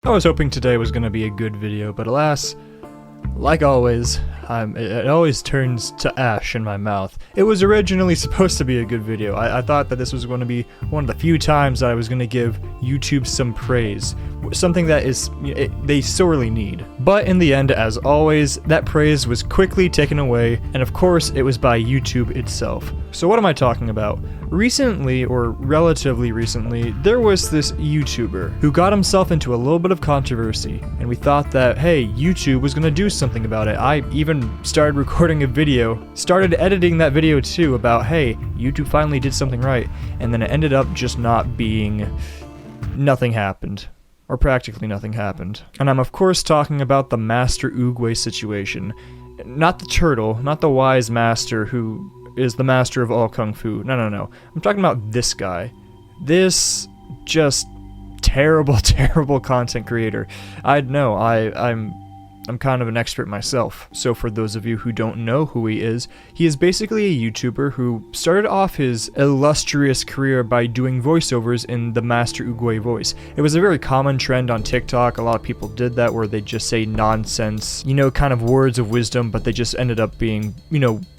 I was hoping today was going to be a good video, but alas, like always, it always turns to ash in my mouth. It was originally supposed to be a good video. I thought that this was going to be one of the few times that I was going to give YouTube some praise. Something that they sorely need. But in the end, as always, that praise was quickly taken away, and of course, it was by YouTube itself. So what am I talking about? Recently, or relatively recently, there was this YouTuber who got himself into a little bit of controversy, and we thought that, hey, YouTube was gonna do something about it. I even started recording a video, started editing that video too, about, hey, YouTube finally did something right, and then it ended up just not being... nothing happened. Or practically nothing happened. And I'm of course talking about the Master Oogway situation. Not the turtle, not the wise master who is the master of all kung fu. No. I'm talking about this guy. This just terrible, terrible content creator. I'm kind of an expert myself. So for those of you who don't know who he is basically a YouTuber who started off his illustrious career by doing voiceovers in the Master Oogway voice. It was a very common trend on TikTok. A lot of people did that, where they just say nonsense, kind of words of wisdom, but they just ended up being,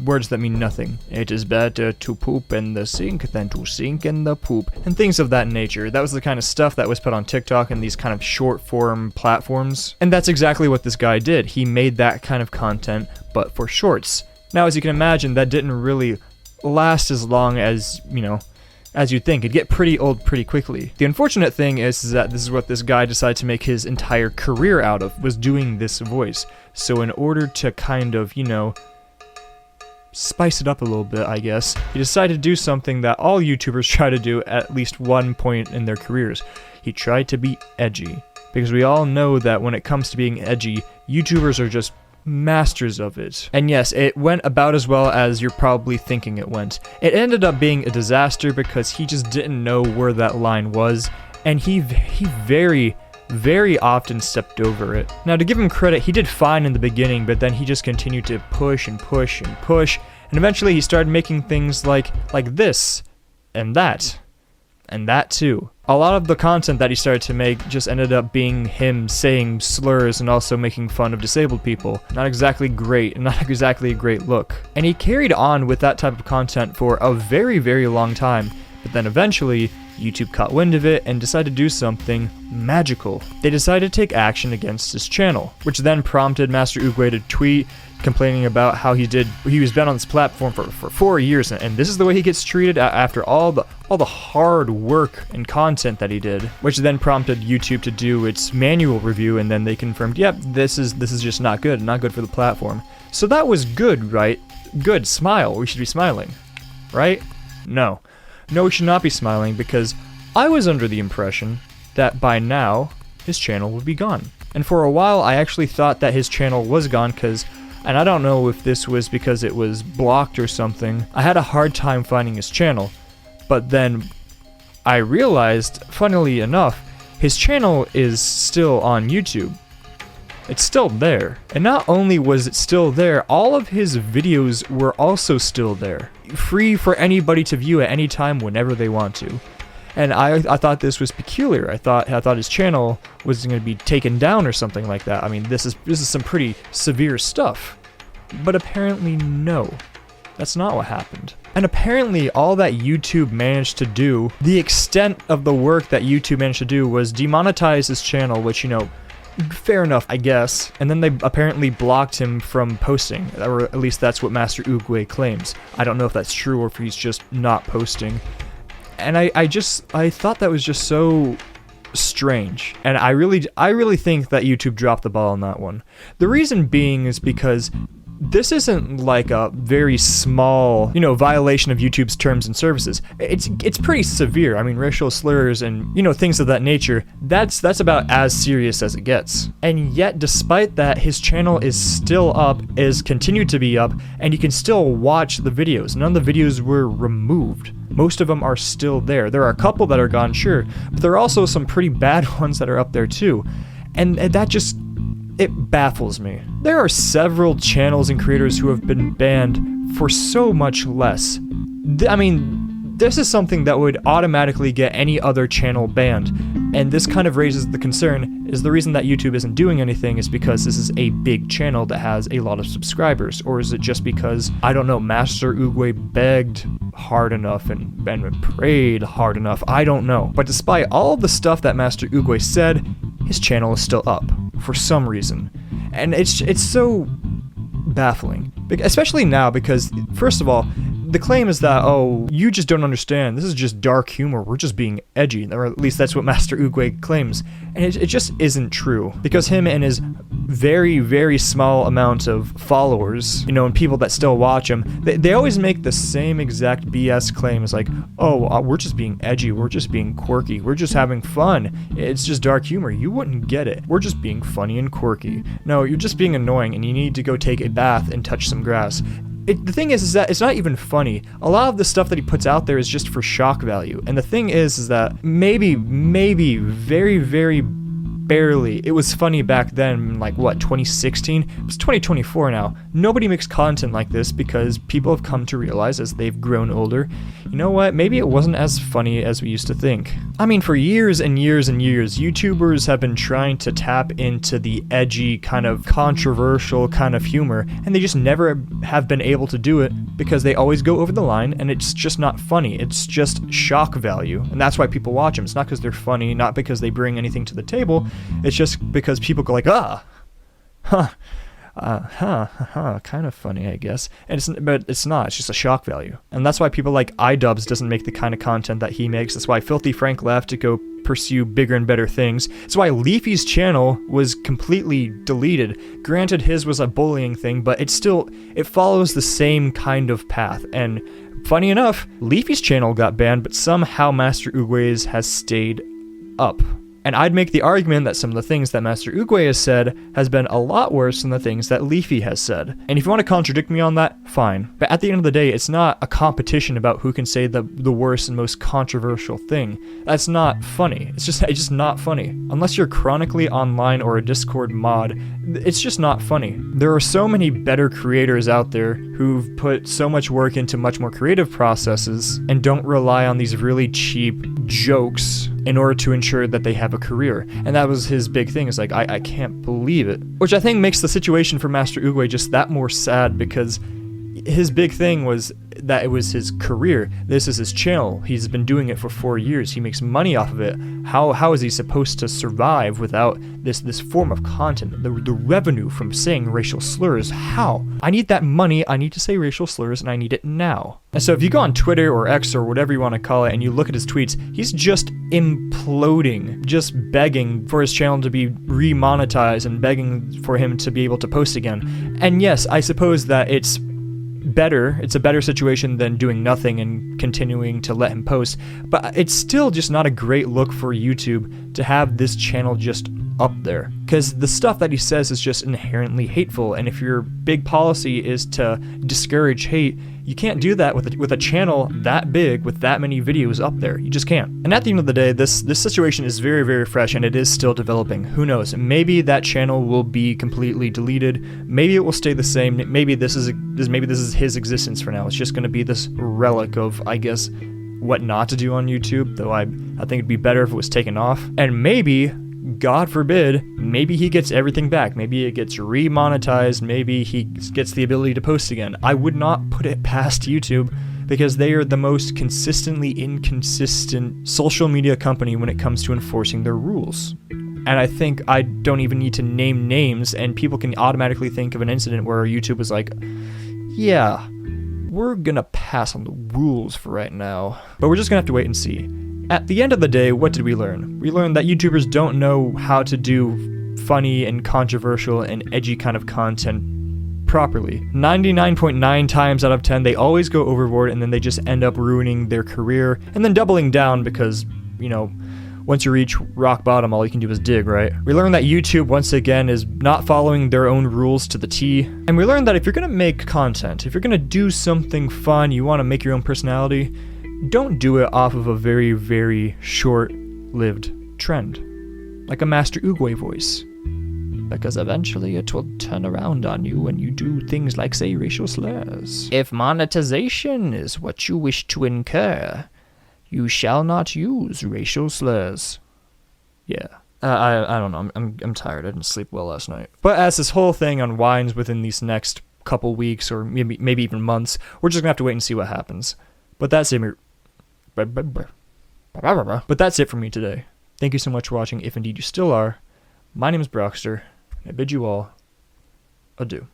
words that mean nothing. It is better to poop in the sink than to sink in the poop, and things of that nature. That was the kind of stuff that was put on TikTok and these kind of short form platforms. And that's exactly what this guy did. He made that kind of content, but for shorts. Now, as you can imagine, that didn't really last as long as, as you'd think. It'd get pretty old pretty quickly. The unfortunate thing is that this is what this guy decided to make his entire career out of, was doing this voice. So in order to kind of, spice it up a little bit, I guess, he decided to do something that all YouTubers try to do at least one point in their careers. He tried to be edgy. Because we all know that when it comes to being edgy, YouTubers are just masters of it. And yes, it went about as well as you're probably thinking it went. It ended up being a disaster because he just didn't know where that line was, and he very, very often stepped over it. Now, to give him credit, he did fine in the beginning, but then he just continued to push and push and push, and eventually he started making things like this, and that too. A lot of the content that he started to make just ended up being him saying slurs and also making fun of disabled people. Not exactly great, and not exactly a great look. And he carried on with that type of content for a very, very long time, but then eventually, YouTube caught wind of it and decided to do something magical. They decided to take action against his channel, which then prompted Master Oogway to tweet complaining about how he was been on this platform for 4 years, and this is the way he gets treated after all the hard work and content that he did, which then prompted YouTube to do its manual review, and then they confirmed, yep, this is just not good for the platform. So that was good, right? Good, smile, we should be smiling, right? No, we should not be smiling, because I was under the impression that by now his channel would be gone. And for a while I actually thought that his channel was gone, and I don't know if this was because it was blocked or something. I had a hard time finding his channel, but then I realized, funnily enough, his channel is still on YouTube. It's still there. And not only was it still there, all of his videos were also still there. Free for anybody to view at any time whenever they want to. And I thought this was peculiar. I thought his channel was going to be taken down or something like that. I mean, this is some pretty severe stuff. But apparently no. That's not what happened. And apparently all that YouTube managed to do, the extent of the work that YouTube managed to do, was demonetize his channel, which, fair enough, I guess. And then they apparently blocked him from posting, or at least that's what Master Oogway claims. I don't know if that's true or if he's just not posting. And I thought that was just so strange. And I really think that YouTube dropped the ball on that one. The reason being is because this isn't like a very small, violation of YouTube's terms and services. It's pretty severe. I mean, racial slurs and, things of that nature, that's about as serious as it gets. And yet, despite that, his channel is still up, is continued to be up, and you can still watch the videos. None of the videos were removed. Most of them are still there. There are a couple that are gone, sure, but there are also some pretty bad ones that are up there too. And that just... it baffles me. There are several channels and creators who have been banned for so much less. I mean, this is something that would automatically get any other channel banned. And this kind of raises the concern, is the reason that YouTube isn't doing anything is because this is a big channel that has a lot of subscribers? Or is it just because, I don't know, Master Oogway begged hard enough and prayed hard enough? I don't know. But despite all of the stuff that Master Oogway said, his channel is still up for some reason. And it's so baffling, especially now, because first of all, the claim is that, oh, you just don't understand, this is just dark humor, we're just being edgy, or at least that's what Master Oogway claims. And it just isn't true, because him and his very, very small amount of followers, and people that still watch him, they always make the same exact BS claims, like, oh, we're just being edgy, we're just being quirky, we're just having fun, it's just dark humor. You wouldn't get it. We're just being funny and quirky. No, you're just being annoying, and you need to go take a bath and touch some grass. The thing is that it's not even funny. A lot of the stuff that he puts out there is just for shock value. And the thing is that maybe, very, very barely, it was funny back then, like what, 2016? It's 2024 now. Nobody makes content like this because people have come to realize as they've grown older, you know what, maybe it wasn't as funny as we used to think. I mean, for years and years and years, YouTubers have been trying to tap into the edgy, kind of controversial kind of humor, and they just never have been able to do it because they always go over the line, and it's just not funny. It's just shock value, and that's why people watch them. It's not because they're funny, not because they bring anything to the table. It's just because people go like, kind of funny, I guess. But it's not. It's just a shock value. And that's why people like iDubbbz doesn't make the kind of content that he makes. That's why Filthy Frank left to go pursue bigger and better things. That's why Leafy's channel was completely deleted. Granted, his was a bullying thing, but it follows the same kind of path. And funny enough, Leafy's channel got banned, but somehow Master Oogway's has stayed up. And I'd make the argument that some of the things that Master Oogway has said has been a lot worse than the things that Leafy has said. And if you want to contradict me on that, fine. But at the end of the day, it's not a competition about who can say the worst and most controversial thing. That's not funny. It's just not funny. Unless you're chronically online or a Discord mod, it's just not funny. There are so many better creators out there who've put so much work into much more creative processes and don't rely on these really cheap jokes in order to ensure that they have a career. And that was his big thing. It's like, I can't believe it. Which I think makes the situation for Master Oogway just that more sad, because his big thing was that it was his career. This is his channel. He's been doing it for 4 years. He makes money off of it. How is he supposed to survive without this form of content? The revenue from saying racial slurs. How? I need that money. I need to say racial slurs, and I need it now. And so if you go on Twitter or X or whatever you want to call it, and you look at his tweets, he's just imploding, just begging for his channel to be remonetized and begging for him to be able to post again. And yes, I suppose that it's a better situation than doing nothing and continuing to let him post, but it's still just not a great look for YouTube to have this channel just up there, because the stuff that he says is just inherently hateful, and if your big policy is to discourage hate, you can't do that with a channel that big with that many videos up there. You just can't. And at the end of the day, this situation is very, very fresh, and it is still developing. Who knows? Maybe that channel will be completely deleted. Maybe it will stay the same. Maybe this is his existence for now. It's just going to be this relic of, I guess, what not to do on YouTube. Though I think it'd be better if it was taken off. And maybe, God forbid, maybe he gets everything back. Maybe it gets remonetized. Maybe he gets the ability to post again. I would not put it past YouTube, because they are the most consistently inconsistent social media company when it comes to enforcing their rules. And I think I don't even need to name names, and people can automatically think of an incident where YouTube was like, yeah, we're gonna pass on the rules for right now. But we're just gonna have to wait and see. At the end of the day, what did we learn? We learned that YouTubers don't know how to do funny and controversial and edgy kind of content properly. 99.9 times out of 10, they always go overboard, and then they just end up ruining their career and then doubling down because, once you reach rock bottom, all you can do is dig, right? We learned that YouTube, once again, is not following their own rules to the T. And we learned that if you're gonna make content, if you're gonna do something fun, you wanna make your own personality, don't do it off of a very, very short-lived trend, like a Master Oogway voice. Because eventually it will turn around on you when you do things like say racial slurs. If monetization is what you wish to incur, you shall not use racial slurs. Yeah. I don't know. I'm tired. I didn't sleep well last night. But as this whole thing unwinds within these next couple weeks or maybe even months, we're just gonna have to wait and see what happens. But that's it. But that's it for me today. Thank you so much for watching, if indeed you still are. My name is Brockster, and I bid you all adieu.